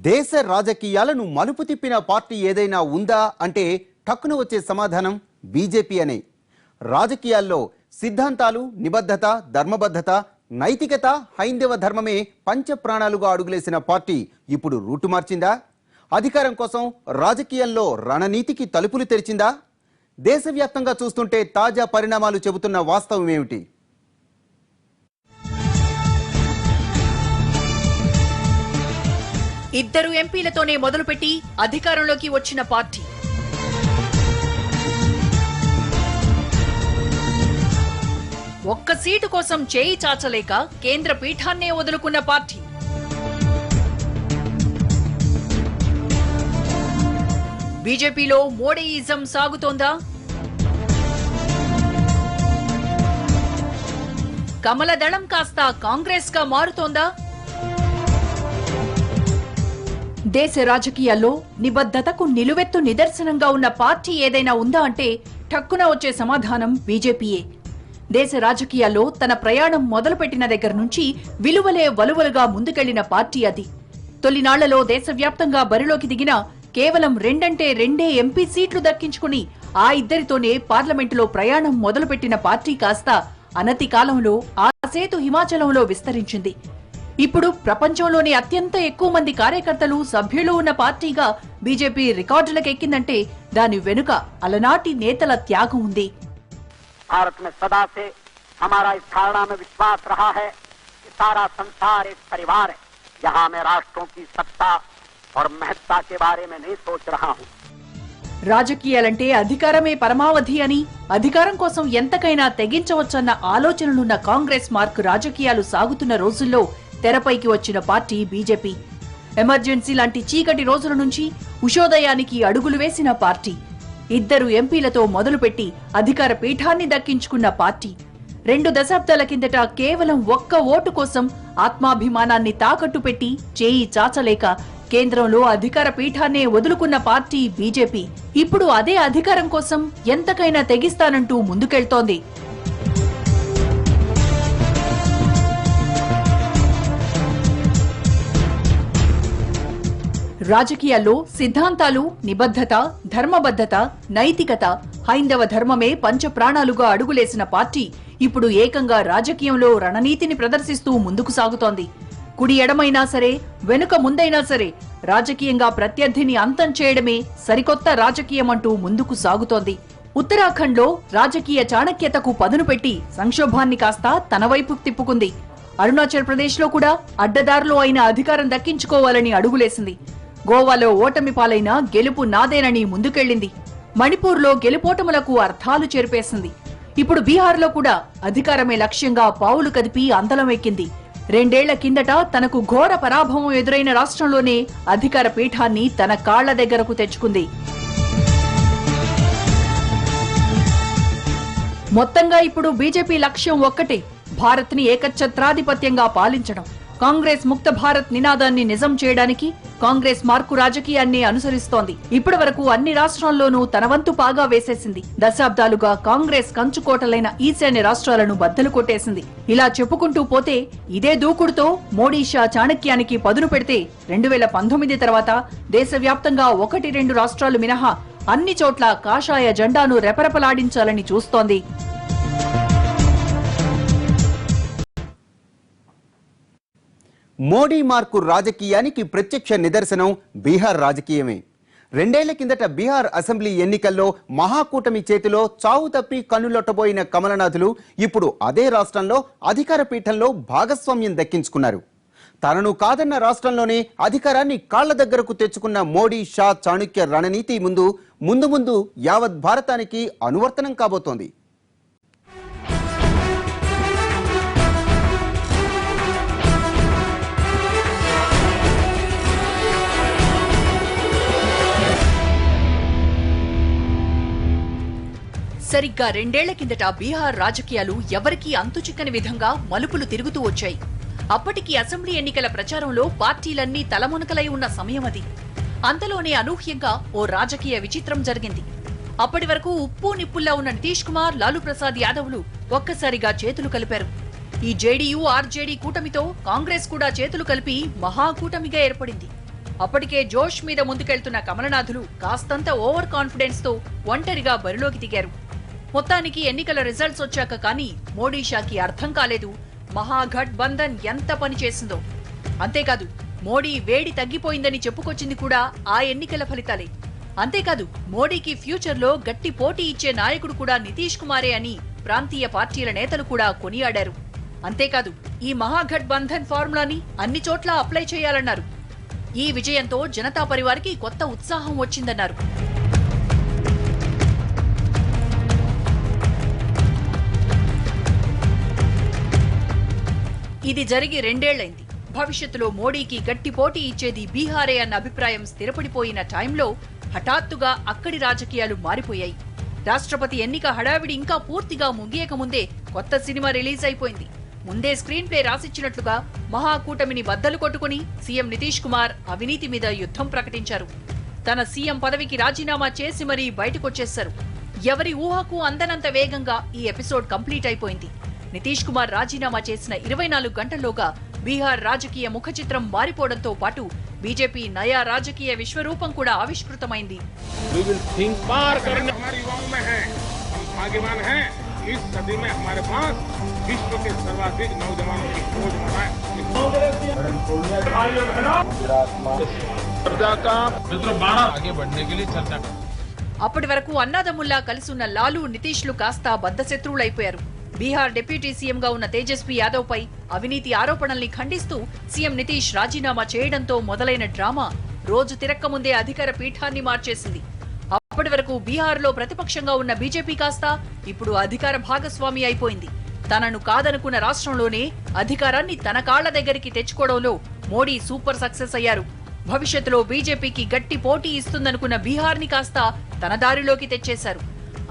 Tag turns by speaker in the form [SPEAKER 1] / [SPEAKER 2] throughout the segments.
[SPEAKER 1] దేశ రాజకీయాలను మలుపు తిప్పిన పార్టీ ఏదైనా ఉందా అంటే టక్కున వచ్చే సమాధానం బీజేపీ అనే. రాజకీయాల్లో సిద్ధాంతాలు, నిబద్ధత, ధర్మబద్ధత, నైతికత, హైందవ ధర్మమే పంచప్రాణాలుగా అడుగులేసిన పార్టీ ఇప్పుడు రూటు మార్చిందా? అధికారం కోసం రాజకీయాల్లో రణనీతికి తలుపులు తెరిచిందా? దేశవ్యాప్తంగా చూస్తుంటే తాజా పరిణామాలు చెబుతున్న వాస్తవం ఏమిటి?
[SPEAKER 2] ఇద్దరు ఎంపీలతోనే మొదలుపెట్టి అధికారంలోకి వచ్చిన పార్టీ. ఒక్క సీటు కోసం చేయి చాచలేక కేంద్ర పీఠాన్నే వదులుకున్న పార్టీ. బీజేపీలో మోడీయిజం సాగుతోందా? కమల దళం కాస్త కాంగ్రెస్ గా మారుతోందా? దేశ రాజకీయాల్లో నిబద్ధతకు నిలువెత్తు నిదర్శనంగా ఉన్న పార్టీ ఏదైనా ఉందా అంటే ఠక్కున వచ్చే సమాధానం బీజేపీయే. దేశ రాజకీయాల్లో తన ప్రయాణం మొదలుపెట్టిన దగ్గర నుంచి విలువలే వలువలుగా ముందుకెళ్లిన పార్టీ అది. తొలినాళ్లలో దేశవ్యాప్తంగా బరిలోకి దిగిన కేవలం 2 ఎంపీ సీట్లు దక్కించుకుని ఆ ఇద్దరితోనే పార్లమెంటులో ప్రయాణం మొదలుపెట్టిన పార్టీ కాస్త అనతి కాలంలో ఆ సేతు హిమాచలంలో విస్తరించింది. ఇప్పుడు ప్రపంచంలోని అత్యంత ఎక్కువ మంది కార్యకర్తలు, సభ్యులు ఉన్న పార్టీగా బీజేపీ రికార్డులకు ఎక్కిందంటే దాని వెనుక అలనాటి నేతల త్యాగం ఉంది.
[SPEAKER 3] भारत में सदा से हमारा इस धारणा में विश्वास रहा है कि सारा संसार एक परिवार है, यहाँ मैं राष्ट्रों की सत्ता और महत्ता के बारे में नहीं सोच रहा हूँ.
[SPEAKER 2] రాజకీయాలంటే అధికారమే పరమావధి అని, అధికారం కోసం ఎంతకైనా తెగించవచ్చన్న ఆలోచనలున్న కాంగ్రెస్ మార్క్ రాజకీయాలు సాగుతున్న రోజుల్లో తెరపైకి వచ్చిన పార్టీ బీజేపీ. ఎమర్జెన్సీ లాంటి చీకటి రోజుల నుంచి ఉషోదయానికి అడుగులు వేసిన పార్టీ. ఇద్దరు ఎంపీలతో మొదలుపెట్టి అధికార పీఠాన్ని దక్కించుకున్న పార్టీ. 2 దశాబ్దాల కిందట కేవలం ఒక్క ఓటు కోసం ఆత్మాభిమానాన్ని తాకట్టు పెట్టి చేయి చాచలేక కేంద్రంలో అధికార పీఠాన్నే వదులుకున్న పార్టీ బీజేపీ. ఇప్పుడు అదే అధికారం కోసం ఎంతకైనా తెగిస్తానంటూ ముందుకెళ్తోంది. రాజకీయాల్లో సిద్ధాంతాలు, నిబద్ధత, ధర్మబద్ధత, నైతికత, హైందవ ధర్మమే పంచప్రాణాలుగా అడుగులేసిన పార్టీ ఇప్పుడు ఏకంగా రాజకీయంలో రణనీతిని ప్రదర్శిస్తూ ముందుకు సాగుతోంది. కుడి ఎడమైనా సరే, వెనుక ముందైనా సరే రాజకీయంగా ప్రత్యర్థిని అంతం చేయడమే సరికొత్త రాజకీయమంటూ ముందుకు సాగుతోంది. ఉత్తరాఖండ్లో రాజకీయ చాణక్యతకు పదును పెట్టి సంక్షోభాన్ని కాస్త తన వైపుకు తిప్పుకుంది. అరుణాచల్ ప్రదేశ్లో కూడా అడ్డదారులో అయిన అధికారం దక్కించుకోవాలని అడుగులేసింది. గోవాలో ఓటమి పాలైన గెలుపు నాదేనని ముందుకెళ్లింది. మణిపూర్లో గెలుపోటములకు అర్థాలు చేర్పేసింది. ఇప్పుడు బీహార్లో కూడా అధికారమే లక్ష్యంగా పావులు కదిపి అందలం ఎక్కింది. 2 ఏళ్ల కిందట తనకు ఘోర పరాభవం ఎదురైన రాష్ట్రంలోనే అధికార పీఠాన్ని తన కాళ్ల దగ్గరకు తెచ్చుకుంది. మొత్తంగా ఇప్పుడు బీజేపీ లక్ష్యం ఒక్కటే, భారత్ ని ఏకఛత్రాధిపత్యంగా పాలించడం. కాంగ్రెస్ ముక్త భారత్ నినాదాన్ని నిజం చేయడానికి కాంగ్రెస్ మార్కు రాజకీయాన్ని అనుసరిస్తోంది. ఇప్పటి వరకు అన్ని రాష్ట్రాల్లోనూ తన వంతు పాగా వేసేసింది. దశాబ్దాలుగా కాంగ్రెస్ కంచుకోటలైన ఈశాన్య రాష్ట్రాలను బద్దలు కొట్టేసింది. ఇలా చెప్పుకుంటూ పోతే ఇదే దూకుడుతో మోడీ షా చాణక్యానికి పదును పెడితే 2019 తర్వాత దేశవ్యాప్తంగా 1-2 రాష్ట్రాలు మినహా అన్ని చోట్ల కాషాయ జెండాను రెపరెపలాడించాలని చూస్తోంది.
[SPEAKER 1] మోడీ మార్కు రాజకీయానికి ప్రత్యక్ష నిదర్శనం బీహార్ రాజకీయమే. 2 ఏళ్ల కిందట బీహార్ అసెంబ్లీ ఎన్నికల్లో మహాకూటమి చేతిలో చావు తప్పి కన్నులొట్టబోయిన కమలనాథులు ఇప్పుడు అదే రాష్ట్రంలో అధికార పీఠంలో భాగస్వామ్యం దక్కించుకున్నారు. తనను కాదన్న రాష్ట్రంలోనే అధికారాన్ని కాళ్ల దగ్గరకు తెచ్చుకున్న మోడీ షా చాణుక్య రణనీతి ముందు యావత్ భారతానికి అనువర్తనం కాబోతోంది.
[SPEAKER 2] సరిగ్గా 2 ఏళ్ల కిందట బీహార్ రాజకీయాలు ఎవరికీ అంతుచిక్కని విధంగా మలుపులు తిరుగుతూ వచ్చాయి. అప్పటికి అసెంబ్లీ ఎన్నికల ప్రచారంలో పార్టీలన్నీ తలమునకలై ఉన్న సమయం అది. అంతలోనే అనూహ్యంగా ఓ రాజకీయ విచిత్రం జరిగింది. అప్పటి వరకు ఉప్పు నిప్పుల్లా ఉన్న నితీష్ కుమార్, లాలూ ప్రసాద్ యాదవ్లు ఒక్కసారిగా చేతులు కలిపారు. ఈ జేడీయూ ఆర్జేడీ కూటమితో కాంగ్రెస్ కూడా చేతులు కలిపి మహాకూటమిగా ఏర్పడింది. అప్పటికే జోష్ మీద ముందుకెళ్తున్న కమలనాథులు కాస్తంత ఓవర్ కాన్ఫిడెన్స్ తో ఒంటరిగా బరిలోకి దిగారు. మొత్తానికి ఎన్నికల రిజల్ట్స్ వచ్చాక కానీ మోడీ షాకి అర్థం కాలేదు మహాఘట్ బంధన్ ఎంత పనిచేసిందో. అంతేకాదు మోడీ వేడి తగ్గిపోయిందని చెప్పుకొచ్చింది కూడా ఆ ఎన్నికల ఫలితాలే. అంతేకాదు మోడీకి ఫ్యూచర్ లో గట్టి పోటీ ఇచ్చే నాయకుడు కూడా నితీష్ కుమారే అని ప్రాంతీయ పార్టీల నేతలు కూడా కొనియాడారు. అంతేకాదు ఈ మహాఘట్ బంధన్ ఫార్ములాని అన్ని చోట్ల అప్లై చేయాలన్నారు. ఈ విజయంతో జనతా పరివార్కి కొత్త ఉత్సాహం వచ్చిందన్నారు. ఇది జరిగి 2 ఏళ్లైంది. భవిష్యత్తులో మోడీకి గట్టి పోటీ ఇచ్చేది బీహారే అన్న అభిప్రాయం స్థిరపడిపోయిన టైంలో హఠాత్తుగా అక్కడి రాజకీయాలు మారిపోయాయి. రాష్ట్రపతి ఎన్నిక హడావిడి ఇంకా పూర్తిగా ముగియకముందే కొత్త సినిమా రిలీజ్ అయిపోయింది. ముందే స్క్రీన్ ప్లే రాసిచ్చినట్లుగా మహాకూటమిని బద్దలు కొట్టుకుని సీఎం నితీష్ కుమార్ అవినీతి మీద యుద్ధం ప్రకటించారు. తన సీఎం పదవికి రాజీనామా చేసి మరీ బయటకొచ్చేశారు. ఎవరి ఊహకు అందనంత వేగంగా ఈ ఎపిసోడ్ కంప్లీట్ అయిపోయింది. నితీష్ కుమార్ రాజీనామా చేసిన 24 గంటల్లోగా బీహార్ రాజకీయ ముఖ చిత్రం మారిపోవడంతో పాటు బీజేపీ నయా రాజకీయ విశ్వరూపం కూడా ఆవిష్కృతమైంది. అప్పటి వరకు అన్నాదమ్ముల్లా కలిసున్న లాలూ నితీష్లు కాస్త బద్ధశత్రువులైపోయారు. బీహార్ డిప్యూటీ సీఎంగా ఉన్న తేజస్వి యాదవ్ పై అవినీతి ఆరోపణల్ని ఖండిస్తూ సీఎం నితీష్ రాజీనామా చేయడంతో మొదలైన డ్రామా రోజు తిరక్కముందే అధికార పీఠాన్ని మార్చేసింది. అప్పటి వరకు బీహార్లో ప్రతిపక్షంగా ఉన్న బీజేపీ కాస్త ఇప్పుడు అధికార భాగస్వామి అయిపోయింది. తనను కాదనుకున్న రాష్ట్రంలోనే అధికారాన్ని తన కాళ్ల దగ్గరికి తెచ్చుకోవడంలో మోడీ సూపర్ సక్సెస్ అయ్యారు. భవిష్యత్తులో బీజేపీకి గట్టి పోటీ ఇస్తుందనుకున్న బీహార్ని కాస్త తన దారిలోకి తెచ్చేశారు.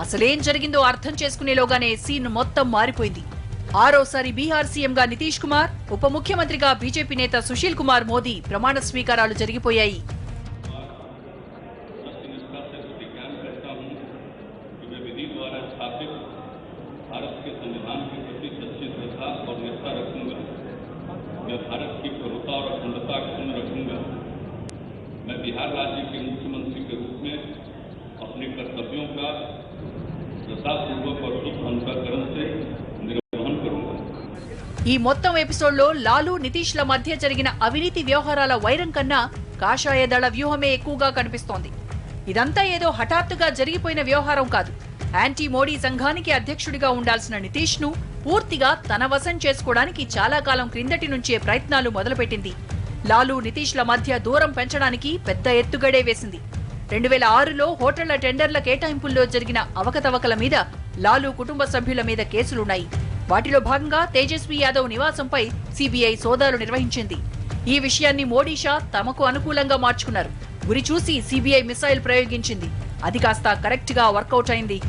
[SPEAKER 2] అసలేం జరిగిందో అర్థం చేసుకునేలోగానే సీన్ మొత్తం మారిపోయింది. ఆరోసారి బీహార్ సీఎంగా నితీష్ కుమార్, ఉప ముఖ్యమంత్రిగా బీజేపీ నేత సుశీల్ కుమార్ మోదీ ప్రమాణ స్వీకారాలు జరిగిపోయాయి.
[SPEAKER 4] बिहार राज्य के मुख्यमंत्री के रूप में अपने कर्तव्यों का श्रद्धापूर्वक और शुद्ध अंतःकरण से निर्वहन करूंगा.
[SPEAKER 2] ఈ మొత్తం ఎపిసోడ్లో లాలూ నితీష్ల మధ్య జరిగిన అవినీతి వ్యవహారాల వైరం కన్నా కాషాయ దళ వ్యూహమే ఎక్కువగా కనిపిస్తోంది. ఇదంతా ఏదో హఠాత్తుగా జరిగిపోయిన వ్యవహారం కాదు. యాంటీ మోడీ సంఘానికి అధ్యక్షుడిగా ఉండాల్సిన నితీష్ ను పూర్తిగా తన వశం చేసుకోవడానికి చాలా కాలం క్రిందటి నుంచే ప్రయత్నాలు మొదలుపెట్టింది. లాలూ నితీష్ల మధ్య దూరం పెంచడానికి పెద్ద ఎత్తుగడే వేసింది. 2006లో హోటళ్ల టెండర్ల కేటాయింపుల్లో జరిగిన అవకతవకల మీద లాలూ కుటుంబ సభ్యుల మీద కేసులున్నాయి. వాటిలో భాగంగా తేజస్వి యాదవ్ నివాసంపై సీబీఐ సోదాలు నిర్వహించింది. ఈ విషయాన్ని మోడీ షా తమకు అనుకూలంగా మార్చుకున్నారు. గురి చూసి సీబీఐ మిసైల్ ప్రయోగించింది. అది కాస్త కరెక్ట్ గా వర్కౌట్ అయింది.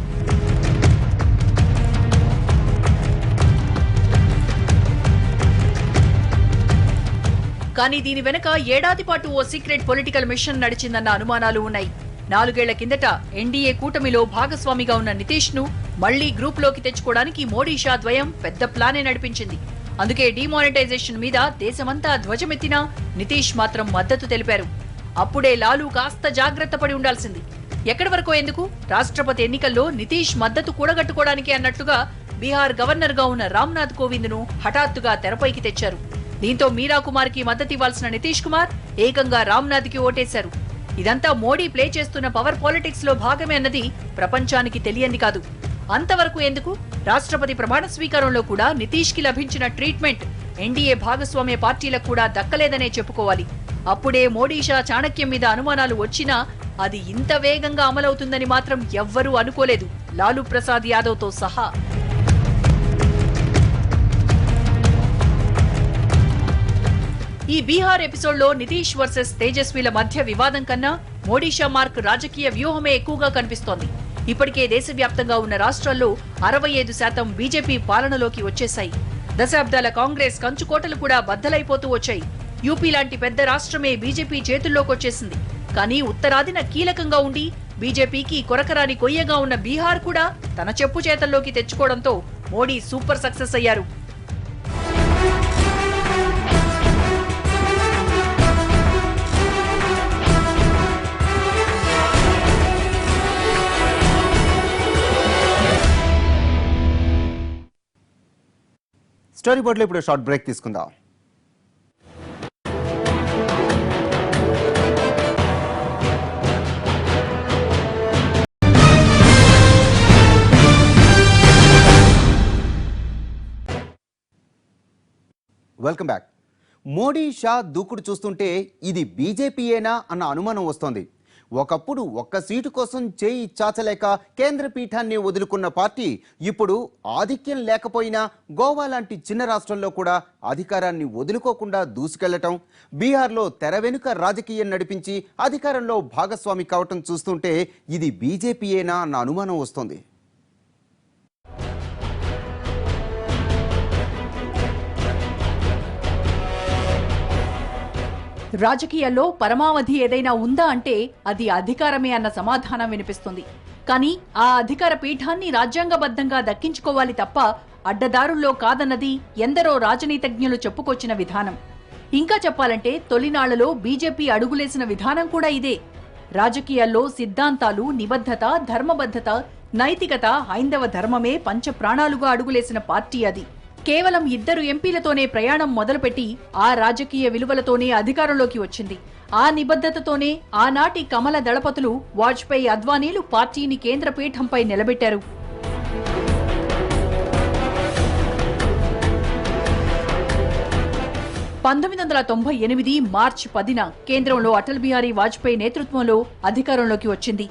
[SPEAKER 2] కానీ దీని వెనక ఏడాది పాటు ఓ సీక్రెట్ పొలిటికల్ మిషన్ నడిచిందన్న అనుమానాలు ఉన్నాయి. 4 ఏళ్ల కిందట ఎన్డీఏ కూటమిలో భాగస్వామిగా ఉన్న నితీష్ ను మళ్లీ గ్రూప్ లోకి తెచ్చుకోవడానికి మోడీ షా ద్వయం పెద్ద ప్లానే నడిపించింది. అందుకే డిమానిటైజేషన్ మీద దేశమంతా ధ్వజమెత్తినా నితీష్ మాత్రం మద్దతు తెలిపారు. అప్పుడే లాలూ కాస్త జాగ్రత్త పడి ఉండాల్సింది. ఎక్కడి వరకు ఎందుకు, రాష్ట్రపతి ఎన్నికల్లో నితీష్ మద్దతు కూడగట్టుకోవడానికి అన్నట్లుగా బీహార్ గవర్నర్ గా ఉన్న రామ్నాథ్ కోవింద్ ను హఠాత్తుగా తెరపైకి తెచ్చారు. దీంతో మీరా కుమార్ కి మద్దతివ్వాల్సిన నితీష్ కుమార్ ఏకంగా రామ్నాథ్ కి ఓటేశారు. ఇదంతా మోడీ ప్లే చేస్తున్న పవర్ పాలిటిక్స్ లో భాగమే అన్నది ప్రపంచానికి తెలియంది కాదు. అంతవరకు ఎందుకు, రాష్ట్రపతి ప్రమాణ స్వీకారంలో కూడా నితీష్ కి లభించిన ట్రీట్మెంట్ ఎన్డీఏ భాగస్వామ్య పార్టీలకు కూడా దక్కలేదనే చెప్పుకోవాలి. అప్పుడే మోడీ షా చాణక్యం మీద అనుమానాలు వచ్చినా అది ఇంత వేగంగా అమలవుతుందని మాత్రం ఎవ్వరూ అనుకోలేదు, లాలూ ప్రసాద్ యాదవ్ తో సహా. ఈ బీహార్ ఎపిసోడ్లో నితీష్ వర్సెస్ తేజస్వీల మధ్య వివాదం కన్నా మోడీ షా మార్క్ రాజకీయ వ్యూహమే ఎక్కువగా కనిపిస్తోంది. ఇప్పటికే దేశవ్యాప్తంగా ఉన్న రాష్ట్రాల్లో 65% బీజేపీ పాలనలోకి వచ్చేశాయి. దశాబ్దాల కాంగ్రెస్ కంచుకోటలు కూడా బద్దలైపోతూ వచ్చాయి. యూపీ లాంటి పెద్ద రాష్ట్రమే బీజేపీ చేతుల్లోకొచ్చేసింది. కానీ ఉత్తరాదిన కీలకంగా ఉండి బీజేపీకి కొరకరాని కొయ్యగా ఉన్న బీహార్ కూడా తన చెప్పు చేతల్లోకి తెచ్చుకోవడంతో మోడీ సూపర్ సక్సెస్ అయ్యారు.
[SPEAKER 1] స్టోరీ బోర్డులో ఇప్పుడు షార్ట్ బ్రేక్ తీసుకుందాం. Welcome back. మోడీ షా దూకుడు చూస్తుంటే ఇది బీజేపీయేనా అన్న అనుమానం వస్తోంది. ఒకప్పుడు ఒక్క సీటు కోసం చేయి చాచలేక కేంద్ర పీఠాన్ని వదులుకున్న పార్టీ ఇప్పుడు ఆధిక్యం లేకపోయినా గోవా లాంటి చిన్న రాష్ట్రంలో కూడా అధికారాన్ని వదులుకోకుండా దూసుకెళ్లటం, బీహార్లో తెర వెనుక రాజకీయం నడిపించి అధికారంలో భాగస్వామి కావటం చూస్తుంటే ఇది బీజేపీయేనా అన్న అనుమానం వస్తోంది.
[SPEAKER 2] రాజకీయాల్లో పరమావధి ఏదైనా ఉందా అంటే అది అధికారమే అన్న సమాధానం వినిపిస్తుంది. కానీ ఆ అధికార పీఠాన్ని రాజ్యాంగబద్ధంగా దక్కించుకోవాలి తప్ప అడ్డదారుల్లో కాదన్నది ఎందరో రాజనీతిజ్ఞులు చెప్పుకొచ్చిన విధానం. ఇంకా చెప్పాలంటే తొలినాళ్లలో బీజేపీ అడుగులేసిన విధానం కూడా ఇదే. రాజకీయాల్లో సిద్ధాంతాలు, నిబద్ధత, ధర్మబద్ధత, నైతికత, హైందవ ధర్మమే పంచప్రాణాలుగా అడుగులేసిన పార్టీ అది. కేవలం 2 ఎంపీలతోనే ప్రయాణం మొదలుపెట్టి ఆ రాజకీయ విలువలతోనే అధికారంలోకి వచ్చింది. ఆ నిబద్ధతతోనే ఆనాటి కమల దళపతులు వాజ్పేయి, అద్వానీలు పార్టీని కేంద్ర పీఠంపై నిలబెట్టారు. మార్చి 10న కేంద్రంలో అటల్ బిహారీ వాజ్పేయి నేతృత్వంలో అధికారంలోకి వచ్చింది.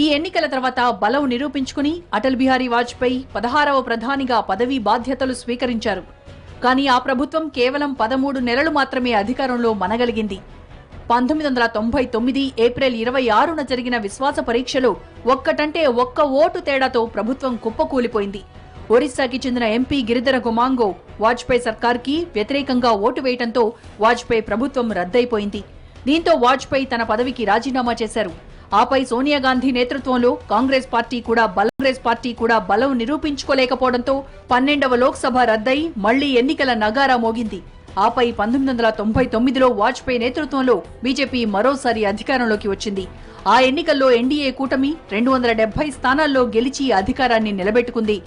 [SPEAKER 2] ఈ ఎన్నికల తర్వాత బలం నిరూపించుకుని అటల్ బిహారీ వాజ్పేయి 16వ ప్రధానిగా పదవీ బాధ్యతలు స్వీకరించారు. కానీ ఆ ప్రభుత్వం కేవలం 13 నెలలు మాత్రమే అధికారంలో మనగలిగింది. 1999 ఏప్రిల్ 26న జరిగిన విశ్వాస పరీక్షలో ఒక్కటంటే ఒక్క ఓటు తేడాతో ప్రభుత్వం కుప్పకూలిపోయింది. ఒరిస్సాకి చెందిన ఎంపీ గిరిధర గొమాంగో వాజ్పేయి సర్కార్కి వ్యతిరేకంగా ఓటు వేయడంతో వాజ్పేయి ప్రభుత్వం రద్దయిపోయింది. దీంతో వాజ్పేయి తన పదవికి రాజీనామా చేశారు. ఆపై సోనియా గాంధీ నేతృత్వంలో కాంగ్రెస్ పార్టీ కూడా బలం నిరూపించుకోలేకపోవడంతో 12వ లోక్సభ రద్దయి మళ్లీ ఎన్నికల నగారా మోగింది. ఆపై 1999లో వాజ్పేయి నేతృత్వంలో బీజేపీ మరోసారి అధికారంలోకి వచ్చింది. ఆ ఎన్నికల్లో ఎన్డీఏ కూటమి 270 స్థానాల్లో గెలిచి అధికారాన్ని నిలబెట్టుకుంది.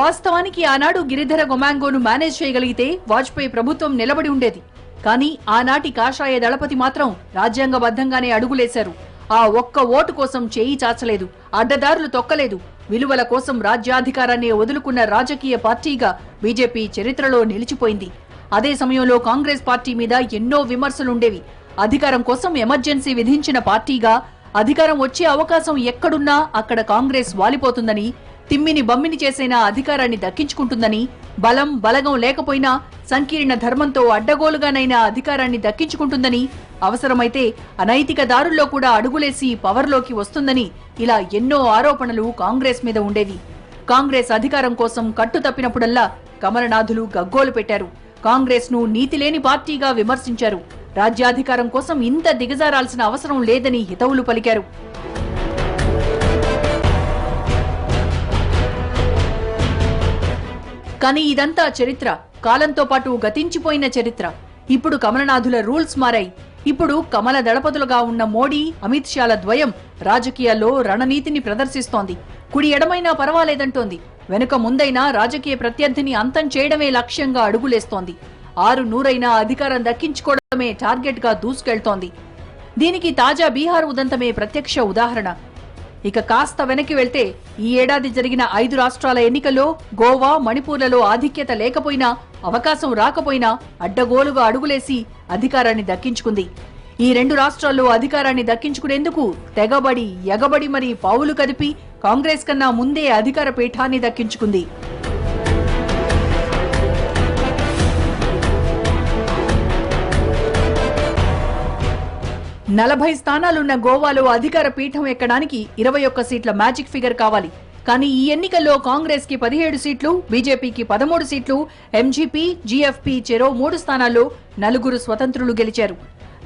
[SPEAKER 2] వాస్తవానికి ఆనాడు గిరిధర గొమాంగోను మేనేజ్ చేయగలిగితే వాజ్పేయి ప్రభుత్వం నిలబడి ఉండేది. కానీ ఆనాటి కాషాయ దళపతి మాత్రం రాజ్యాంగబద్ధంగానే అడుగులేశారు. ఆ ఒక్క ఓటు కోసం చేయి చాచలేదు, అడ్డదారులు తొక్కలేదు. విలువల కోసం రాజ్యాధికారాన్ని వదులుకున్న రాజకీయ పార్టీగా బీజేపీ చరిత్రలో నిలిచిపోయింది. అదే సమయంలో కాంగ్రెస్ పార్టీ మీద ఎన్నో విమర్శలుండేవి. అధికారం కోసం ఎమర్జెన్సీ విధించిన పార్టీగా అధికారం వచ్చే అవకాశం ఎక్కడున్నా అక్కడ కాంగ్రెస్ వాలిపోతుందని, తిమ్మిని బమ్మిని చేసైనా అధికారాన్ని దక్కించుకుంటుందని, బలగం లేకపోయినా సంకీర్ణ ధర్మంతో అడ్డగోలుగానైనా అధికారాన్ని దక్కించుకుంటుందని, అవసరమైతే అనైతిక దారుల్లో కూడా అడుగులేసి పవర్లోకి వస్తుందని ఇలా ఎన్నో ఆరోపణలు కాంగ్రెస్ మీద ఉండేవి. కాంగ్రెస్ అధికారం కోసం కట్టు తప్పినప్పుడల్లా కమలనాథులు గగ్గోలు పెట్టారు. కాంగ్రెస్ ను నీతిలేని పార్టీగా విమర్శించారు. రాజ్యాధికారం కోసం ఇంత దిగజారాల్సిన అవసరం లేదని హితవులు పలికారు. కానీ ఇదంతా చరిత్ర, కాలంతో పాటు గతించిపోయిన చరిత్ర. ఇప్పుడు కమలనాథుల రూల్స్ మారాయి. ఇప్పుడు కమల దళపతులుగా ఉన్న మోడీ, అమిత్ షాల ద్వయం రాజకీయాల్లో రణనీతిని ప్రదర్శిస్తోంది. కుడి ఎడమైనా పర్వాలేదంటోంది. వెనుక ముందైనా రాజకీయ ప్రత్యర్థిని అంతం చేయడమే లక్ష్యంగా అడుగులేస్తోంది. 600 అధికారం దక్కించుకోవడమే టార్గెట్ గా దూసుకెళ్తోంది. దీనికి తాజా బీహార్ ఉదంతమే ప్రత్యక్ష ఉదాహరణ. ఇక కాస్త వెనక్కి వెళ్తే ఈ ఏడాది జరిగిన 5 రాష్ట్రాల ఎన్నికల్లో గోవా, మణిపూర్లలో ఆధిక్యత లేకపోయినా, అవకాశం రాకపోయినా అడ్డగోలుగా అడుగులేసి అధికారాన్ని దక్కించుకుంది. ఈ 2 రాష్ట్రాల్లో అధికారాన్ని దక్కించుకునేందుకు తెగబడి ఎగబడి మరీ పావులు కదిపి కాంగ్రెస్ కన్నా ముందే అధికార పీఠాన్ని దక్కించుకుంది. 40 స్థానాలున్న గోవాలో అధికార పీఠం ఎక్కడానికి 21 సీట్ల మ్యాజిక్ ఫిగర్ కావాలి. కానీ ఈ ఎన్నికల్లో కాంగ్రెస్ కి 17 సీట్లు, బీజేపీకి 13 సీట్లు, ఎంజీపీ, జీఎఫ్పీ చెరో 3 స్థానాల్లో 4 స్వతంత్రులు గెలిచారు.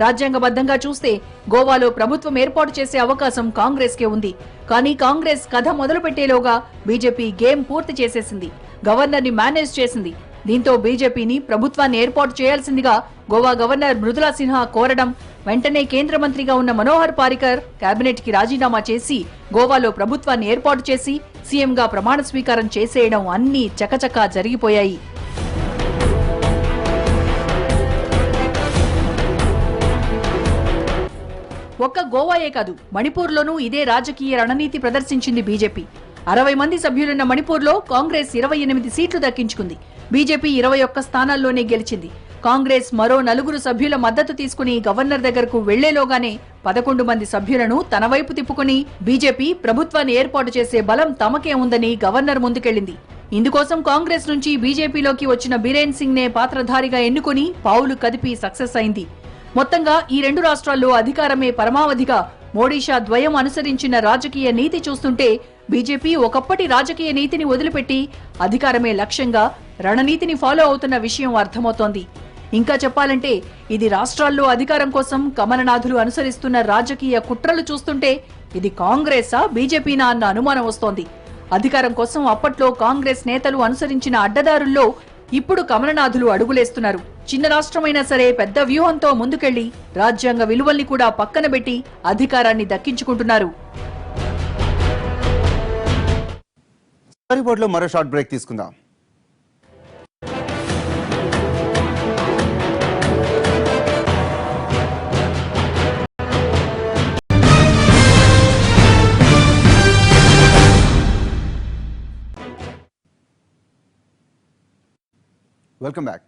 [SPEAKER 2] రాజ్యాంగబద్ధంగా చూస్తే గోవాలో ప్రభుత్వం ఏర్పాటు చేసే అవకాశం కాంగ్రెస్ కే ఉంది. కానీ కాంగ్రెస్ కథ మొదలుపెట్టేలోగా బీజేపీ గేమ్ పూర్తి చేసేసింది. గవర్నర్ ని మేనేజ్ చేసింది. దీంతో బీజేపీని ప్రభుత్వాన్ని ఏర్పాటు చేయాల్సిందిగా గోవా గవర్నర్ మృదులా సిన్హా కోరడం, వెంటనే కేంద్ర మంత్రిగా ఉన్న మనోహర్ పారికర్ కేబినెట్ కి రాజీనామా చేసి గోవాలో ప్రభుత్వాన్ని ఏర్పాటు చేసి సీఎంగా ప్రమాణ స్వీకారం చేసేయడం అన్నీ చకచకా జరిగిపోయాయి. ఒక్క గోవాయే కాదు, మణిపూర్లోనూ ఇదే రాజకీయ రణనీతి ప్రదర్శించింది బీజేపీ. 60 మంది సభ్యులున్న మణిపూర్లో కాంగ్రెస్ 28 సీట్లు దక్కించుకుంది. బీజేపీ 21 స్థానాల్లోనే గెలిచింది. కాంగ్రెస్ మరో 4 సభ్యుల మద్దతు తీసుకుని గవర్నర్ దగ్గరకు వెళ్లేలోగానే 11 మంది సభ్యులను తన వైపు తిప్పుకుని బీజేపీ ప్రభుత్వాన్ని ఏర్పాటు చేసే బలం తమకే ఉందని గవర్నర్ ముందుకెళ్లింది. ఇందుకోసం కాంగ్రెస్ నుంచి బీజేపీలోకి వచ్చిన బీరేన్ సింగ్ నే పాత్రధారిగా ఎన్నుకుని పావులు కదిపి సక్సెస్ అయింది. మొత్తంగా ఈ 2 రాష్ట్రాల్లో అధికారమే పరమావధిగా మోడీషా ద్వయం అనుసరించిన రాజకీయ నీతి చూస్తుంటే బీజేపీ ఒకప్పటి రాజకీయ నీతిని వదిలిపెట్టి అధికారమే లక్ష్యంగా రణనీతిని ఫాలో అవుతున్న విషయం అర్థమవుతోంది. ఇంకా చెప్పాలంటే ఇది రాష్ట్రాల్లో అధికారం కోసం కమలనాథులు అనుసరిస్తున్న రాజకీయ కుట్రలు చూస్తుంటే ఇది కాంగ్రెసా బీజేపీనా అన్న అనుమానం వస్తోంది. అధికారం కోసం అప్పట్లో కాంగ్రెస్ నేతలు అనుసరించిన అడ్డదారుల్లో ఇప్పుడు కమలనాథులు అడుగులేస్తున్నారు. చిన్న రాష్ట్రమైనా సరే పెద్ద వ్యూహంతో ముందుకెళ్లి రాజ్యాంగ విలువల్ని కూడా పక్కన పెట్టి అధికారాన్ని దక్కించుకుంటున్నారు.
[SPEAKER 1] బోర్డులో మరో షార్ట్ బ్రేక్ తీసుకుందాం. Welcome back.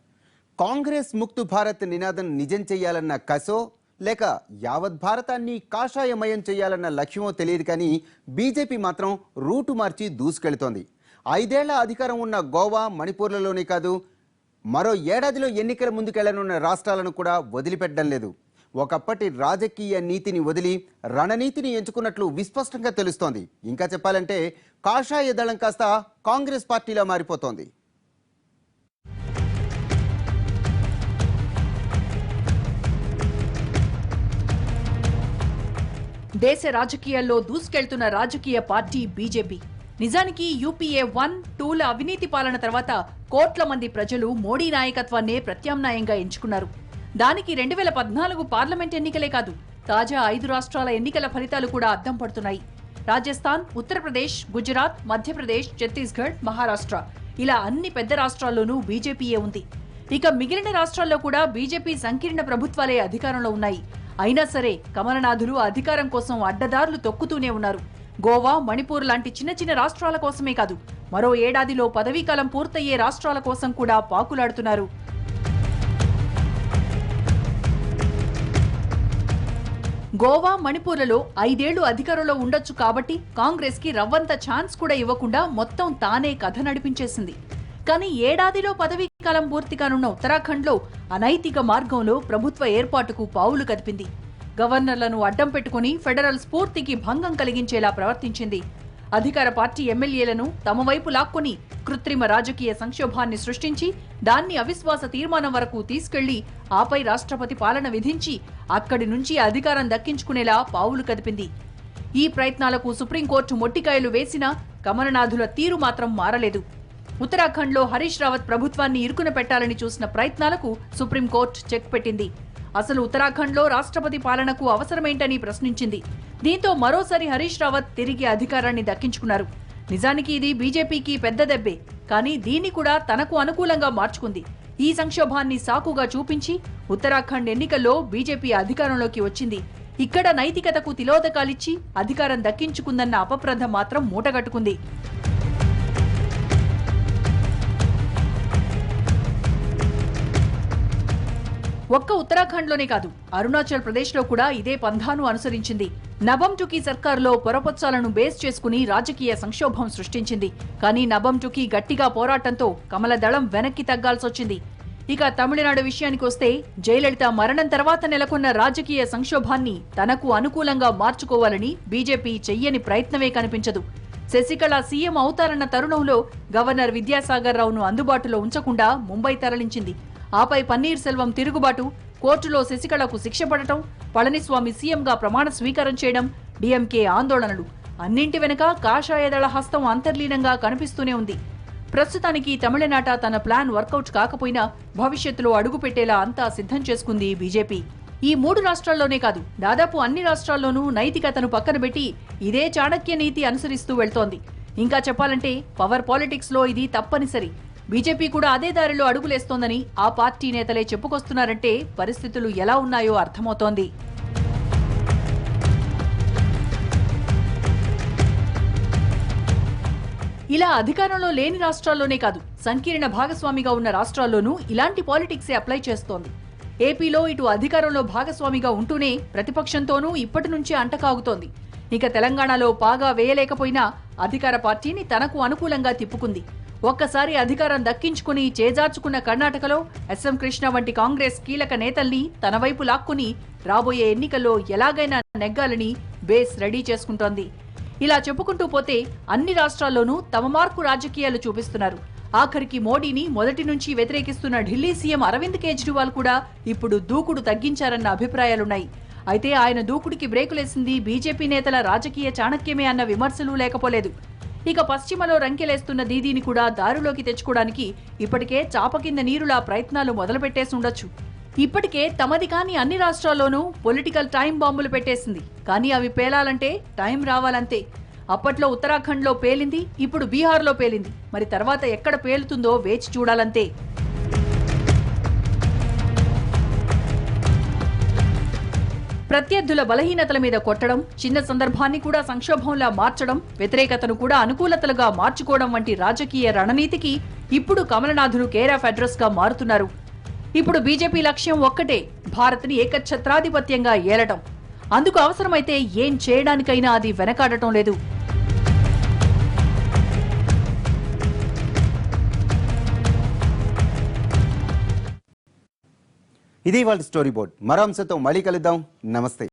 [SPEAKER 1] కాంగ్రెస్ ముక్తు భారత్ నినాదం నిజం చెయ్యాలన్న కసో లేక యావత్ భారతాన్ని కాషాయమయం చేయాలన్న లక్ష్యమో తెలియదు, కానీ బీజేపీ మాత్రం రూటు మార్చి దూసుకెళ్తోంది. 5 ఏళ్ల అధికారం ఉన్న గోవా, మణిపూర్లలోనే కాదు, మరో ఏడాదిలో ఎన్నికల ముందుకెళ్లనున్న రాష్ట్రాలను కూడా వదిలిపెట్టడం లేదు. ఒకప్పటి రాజకీయ నీతిని వదిలి రణనీతిని ఎంచుకున్నట్లు విస్పష్టంగా తెలుస్తోంది. ఇంకా చెప్పాలంటే కాషాయ దళం కాస్త కాంగ్రెస్ పార్టీలా మారిపోతోంది.
[SPEAKER 2] దేశ రాజకీయాల్లో దూసుకెళ్తున్న రాజకీయ పార్టీ బీజేపీ. నిజానికి యూపీఏ 1, 2ల అవినీతి పాలన తర్వాత కోట్ల మంది ప్రజలు మోడీ నాయకత్వాన్నే ప్రత్యామ్నాయంగా ఎంచుకున్నారు. దానికి 2014 పార్లమెంట్ ఎన్నికలే కాదు, తాజా 5 రాష్ట్రాల ఎన్నికల ఫలితాలు కూడా అద్దం పడుతున్నాయి. రాజస్థాన్, ఉత్తరప్రదేశ్, గుజరాత్, మధ్యప్రదేశ్, ఛత్తీస్గఢ్, మహారాష్ట్ర ఇలా అన్ని పెద్ద రాష్ట్రాల్లోనూ బీజేపీయే ఉంది. ఇక మిగిలిన రాష్ట్రాల్లో కూడా బీజేపీ సంకీర్ణ ప్రభుత్వాలే అధికారంలో ఉన్నాయి. అయినా సరే కమలనాథులు అధికారం కోసం అడ్డదారులు తొక్కుతూనే ఉన్నారు. గోవా, మణిపూర్ లాంటి చిన్న చిన్న రాష్ట్రాల కోసమే కాదు, మరో ఏడాదిలో పదవీకాలం పూర్తయ్యే రాష్ట్రాల కోసం కూడా పాకులాడుతున్నారు. గోవా, మణిపూర్లలో 5 ఏళ్లు అధికారంలో ఉండొచ్చు కాబట్టి కాంగ్రెస్ కి రవ్వంత ఛాన్స్ కూడా ఇవ్వకుండా మొత్తం తానే కథ నడిపించేసింది. కానీ ఏడాదిలో పదవీకాలం పూర్తి కానున్న ఉత్తరాఖండ్లో అనైతిక మార్గంలో ప్రభుత్వ ఏర్పాటుకు పావులు కదిపింది. గవర్నర్లను అడ్డం పెట్టుకుని ఫెడరల్ స్ఫూర్తికి భంగం కలిగించేలా ప్రవర్తించింది. అధికార పార్టీ ఎమ్మెల్యేలను తమ వైపు లాక్కొని కృత్రిమ రాజకీయ సంక్షోభాన్ని సృష్టించి దాన్ని అవిశ్వాస తీర్మానం వరకు తీసుకెళ్లి ఆపై రాష్ట్రపతి పాలన విధించి అక్కడి నుంచి అధికారం దక్కించుకునేలా పావులు కదిపింది. ఈ ప్రయత్నాలకు సుప్రీంకోర్టు మొట్టికాయలు వేసినా కమలనాథుల తీరు మాత్రం మారలేదు. ఉత్తరాఖండ్లో హరీష్ రావత్ ప్రభుత్వాన్ని ఇరుకున పెట్టాలని చూసిన ప్రయత్నాలకు సుప్రీంకోర్టు చెక్ పెట్టింది. అసలు ఉత్తరాఖండ్లో రాష్ట్రపతి పాలనకు అవసరమేంటని ప్రశ్నించింది. దీంతో మరోసారి హరీష్ రావత్ తిరిగి అధికారాన్ని దక్కించుకున్నారు. నిజానికి ఇది బీజేపీకి పెద్ద దెబ్బే, కానీ దీన్ని కూడా తనకు అనుకూలంగా మార్చుకుంది. ఈ సంక్షోభాన్ని సాకుగా చూపించి ఉత్తరాఖండ్ ఎన్నికల్లో బీజేపీ అధికారంలోకి వచ్చింది. ఇక్కడ నైతికతకు తిలోదకాలిచ్చి అధికారం దక్కించుకుందన్న అపప్రథ మాత్రం మూటగట్టుకుంది. ఒక్క ఉత్తరాఖండ్లోనే కాదు, అరుణాచల్ ప్రదేశ్లో కూడా ఇదే పంథాను అనుసరించింది. నబం టుకీ సర్కారులో పొరపొచ్చాలను బేస్ చేసుకుని రాజకీయ సంక్షోభం సృష్టించింది. కానీ నబం టుకీ గట్టిగా పోరాటంతో కమల దళం వెనక్కి తగ్గాల్సొచ్చింది. ఇక తమిళనాడు విషయానికొస్తే జయలలిత మరణం తర్వాత నెలకొన్న రాజకీయ సంక్షోభాన్ని తనకు అనుకూలంగా మార్చుకోవాలని బీజేపీ చెయ్యని ప్రయత్నమే కనిపించదు. శశికళ సీఎం అవుతారన్న తరుణంలో గవర్నర్ విద్యాసాగర్ రావును అందుబాటులో ఉంచకుండా ముంబై తరలించింది. ఆపై పన్నీర్ సెల్వం తిరుగుబాటు, కోర్టులో శశికళకు శిక్ష పడటం, పళనిస్వామి సీఎంగా ప్రమాణ స్వీకారం చేయడం, డీఎంకే ఆందోళనలు అన్నింటి వెనుక కాషాయదళ హస్తం అంతర్లీనంగా కనిపిస్తూనే ఉంది. ప్రస్తుతానికి తమిళనాట తన ప్లాన్ వర్కౌట్ కాకపోయినా భవిష్యత్తులో అడుగుపెట్టేలా అంతా సిద్ధం చేసుకుంది బీజేపీ. ఈ 3 రాష్ట్రాల్లోనే కాదు, దాదాపు అన్ని రాష్ట్రాల్లోనూ నైతికతను పక్కన పెట్టి ఇదే చాణక్య నీతి అనుసరిస్తూ వెళ్తోంది. ఇంకా చెప్పాలంటే పవర్ పాలిటిక్స్ లో ఇది తప్పనిసరి. బీజేపీ కూడా అదే దారిలో అడుగులేస్తోందని ఆ పార్టీ నేతలే చెప్పుకొస్తున్నారంటే పరిస్థితులు ఎలా ఉన్నాయో అర్థమవుతోంది. ఇలా అధికారంలో లేని రాష్ట్రాల్లోనే కాదు, సంకీర్ణ భాగస్వామిగా ఉన్న రాష్ట్రాల్లోనూ ఇలాంటి పాలిటిక్సే అప్లై చేస్తోంది. ఏపీలో ఇటు అధికారంలో భాగస్వామిగా ఉంటూనే ప్రతిపక్షంతోనూ ఇప్పటి నుంచే అంటకాగుతోంది. ఇక తెలంగాణలో పాగా వేయలేకపోయినా అధికార పార్టీని తనకు అనుకూలంగా తిప్పుకుంది. ఒక్కసారి అధికారం దక్కించుకుని చేజార్చుకున్న కర్ణాటకలో ఎస్ఎం కృష్ణ వంటి కాంగ్రెస్ కీలక నేతల్ని తన వైపు లాక్కుని రాబోయే ఎన్నికల్లో ఎలాగైనా నెగ్గాలని బేస్ రెడీ చేసుకుంటోంది. ఇలా చెప్పుకుంటూ పోతే అన్ని రాష్ట్రాల్లోనూ తమ మార్కు రాజకీయాలు చూపిస్తున్నారు. ఆఖరికి మోడీని మొదటి నుంచి వ్యతిరేకిస్తున్న ఢిల్లీ సీఎం అరవింద్ కేజ్రీవాల్ కూడా ఇప్పుడు దూకుడు తగ్గించారన్న అభిప్రాయాలున్నాయి. అయితే ఆయన దూకుడికి బ్రేకులేసింది బీజేపీ నేతల రాజకీయ చాణక్యమే అన్న విమర్శలు లేకపోలేదు. ఇక పశ్చిమలో రంకెలేస్తున్న దీదీని కూడా దారిలోకి తెచ్చుకోవడానికి ఇప్పటికే చాప కింద నీరులా ప్రయత్నాలు మొదలుపెట్టేసి ఉండొచ్చు. ఇప్పటికే తమది కాని అన్ని రాష్ట్రాల్లోనూ పొలిటికల్ టైం బాంబులు పెట్టేసింది. కానీ అవి పేలాలంటే టైం రావాలంతే. అప్పట్లో ఉత్తరాఖండ్లో పేలింది, ఇప్పుడు బీహార్లో పేలింది. మరి తర్వాత ఎక్కడ పేలుతుందో వేచి చూడాలంతే. ప్రత్యర్థుల బలహీనతల మీద కొట్టడం, చిన్న సందర్భాన్ని కూడా సంక్షోభంలా మార్చడం, వ్యతిరేకతను కూడా అనుకూలతలుగా మార్చుకోవడం వంటి రాజకీయ రణనీతికి ఇప్పుడు కమలనాథులు కేర్ ఆఫ్ అడ్రస్ గా మారుతున్నారు. ఇప్పుడు బీజేపీ లక్ష్యం ఒక్కటే, భారత్ని ఏకఛత్రాధిపత్యంగా ఏలటం. అందుకు అవసరమైతే ఏం చేయడానికైనా అది వెనకాడటం లేదు.
[SPEAKER 1] ఇది వాళ్ళ స్టోరీ బోర్డ్. మరో అంశంతో మళ్ళీ కలుద్దాం. నమస్తే.